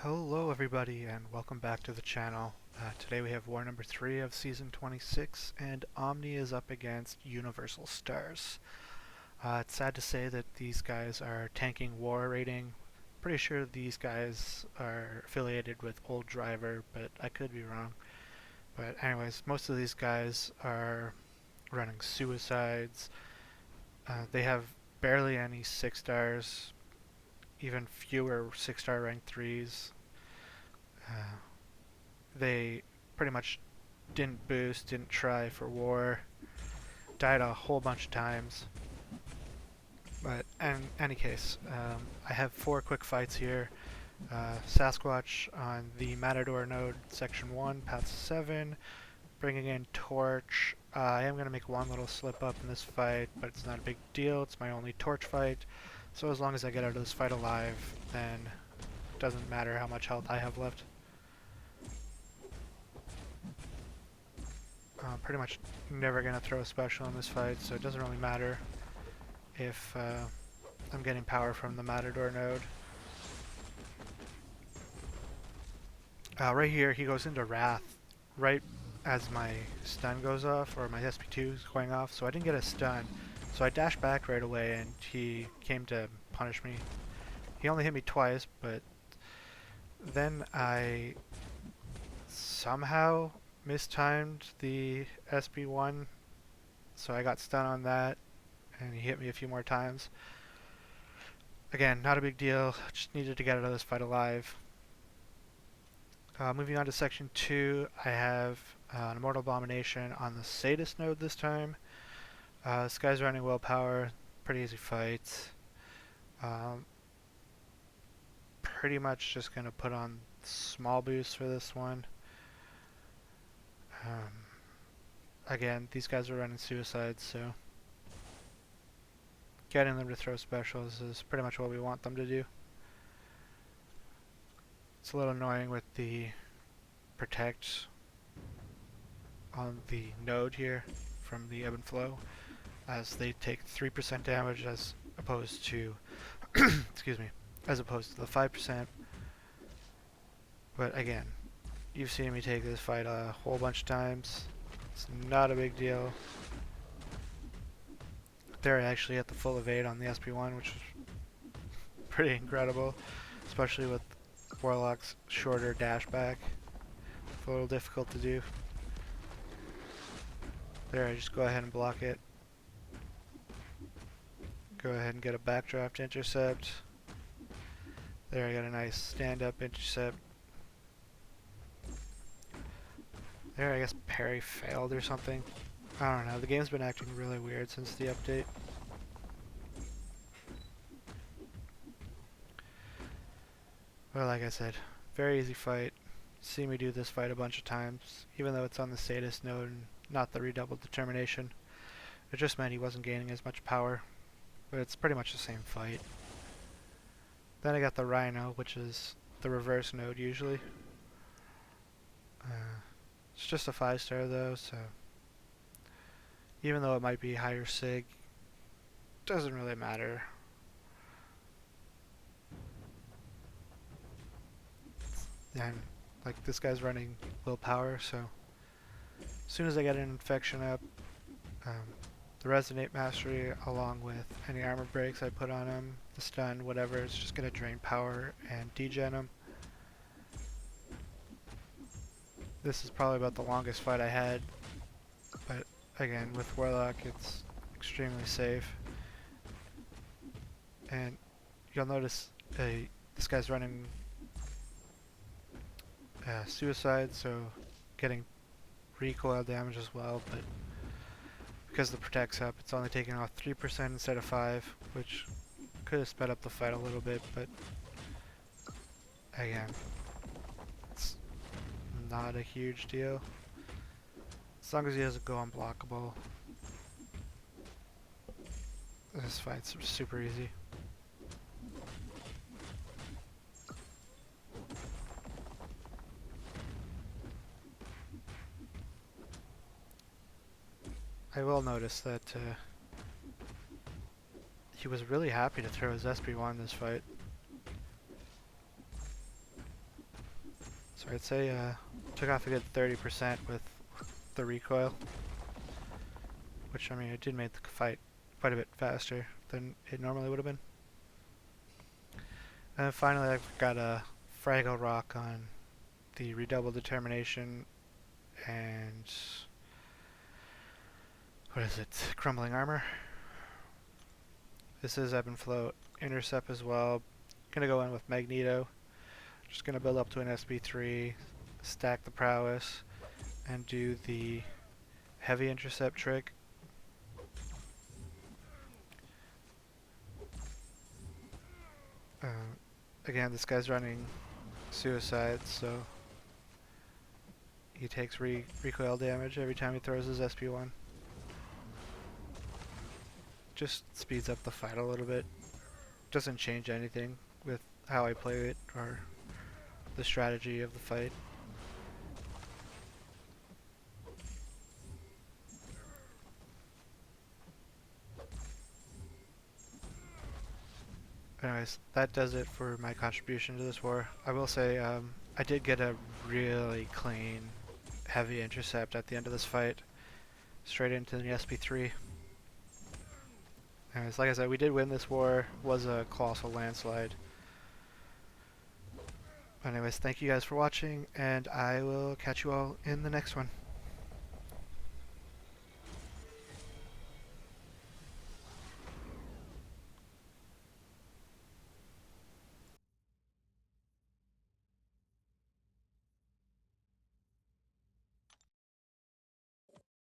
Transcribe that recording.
Hello everybody and welcome back to the channel. Today we have war number 3 of season 26 and OMNI is up against Universal Stars. It's sad to say that these guys are tanking war rating. Pretty sure these guys are affiliated with Old Driver, but I could be wrong. But anyways, most of these guys are running suicides. They have barely any 6 stars, even fewer 6-star rank 3s. They pretty much didn't boost, didn't try for war, died a whole bunch of times. But in any case, I have 4 quick fights here. Sasquatch on the Matador node, section 1, path 7, bringing in Torch. I am going to make one little slip up in this fight, but it's not a big deal. It's my only Torch fight, so as long as I get out of this fight alive, then it doesn't matter how much health I have left. Pretty much never going to throw a special in this fight, so it doesn't really matter if I'm getting power from the Matador node. Right here, he goes into Wrath right as my stun goes off, or my SP2 is going off, so I didn't get a stun. So I dashed back right away and he came to punish me. He only hit me twice, but then I somehow mistimed the SB1, so I got stunned on that and he hit me a few more times. Again, not a big deal, just needed to get out of this fight alive. Moving on to section 2, I have an Immortal Abomination on the Sadist node this time. This guy's running willpower, pretty easy fight. Pretty much just going to put on small boost for this one. Again, these guys are running suicides, so getting them to throw specials is pretty much what we want them to do. It's a little annoying with the protect on the node here from the ebb and flow, as they take 3% damage as opposed to excuse me, as opposed to the 5%. But again, you've seen me take this fight a whole bunch of times. It's not a big deal. They're actually at the full evade on the SP1, which is pretty incredible, especially with Warlock's shorter dash back. It's a little difficult to do. There, I just go ahead and block it. Go ahead and get a backdraft intercept. There, I got a nice stand-up intercept. There, I guess parry failed or something. I don't know, the game's been acting really weird since the update. Well, like I said, very easy fight. See me do this fight a bunch of times, even though it's on the Sadist node and not the redoubled determination. It just meant he wasn't gaining as much power, but it's pretty much the same fight. Then I got the Rhino, which is the reverse node usually. It's just a 5-star though, so even though it might be higher sig, doesn't really matter. And like this guy's running willpower, so as soon as I get an infection up, the Resonate Mastery along with any armor breaks I put on him, the stun, whatever, it's just going to drain power and degen him. This is probably about the longest fight I had, but again, with Warlock it's extremely safe. And you'll notice this guy's running suicide, so getting recoil damage as well, but because the protect's up, it's only taking off 3% instead of 5%, which could have sped up the fight a little bit, but again, it's not a huge deal. As long as he doesn't go unblockable, this fight's super easy. I will notice that he was really happy to throw his SP1 this fight. So I'd say took off a good 30% with the recoil, which I mean it did make the fight quite a bit faster than it normally would have been. And then finally I've got a Fraggle Rock on the Redoubled Determination and what is it? Crumbling Armor. This is Ebb and Flow Intercept as well. Gonna go in with Magneto. Just gonna build up to an SP3, stack the Prowess, and do the Heavy Intercept trick. Again, this guy's running Suicide, so he takes recoil damage every time he throws his SP1. Just speeds up the fight a little bit. Doesn't change anything with how I play it or the strategy of the fight. Anyways, that does it for my contribution to this war. I will say, I did get a really clean heavy intercept at the end of this fight, straight into the SP3. Anyways, like I said, we did win this war. It was a colossal landslide. Anyways, thank you guys for watching, and I will catch you all in the next one.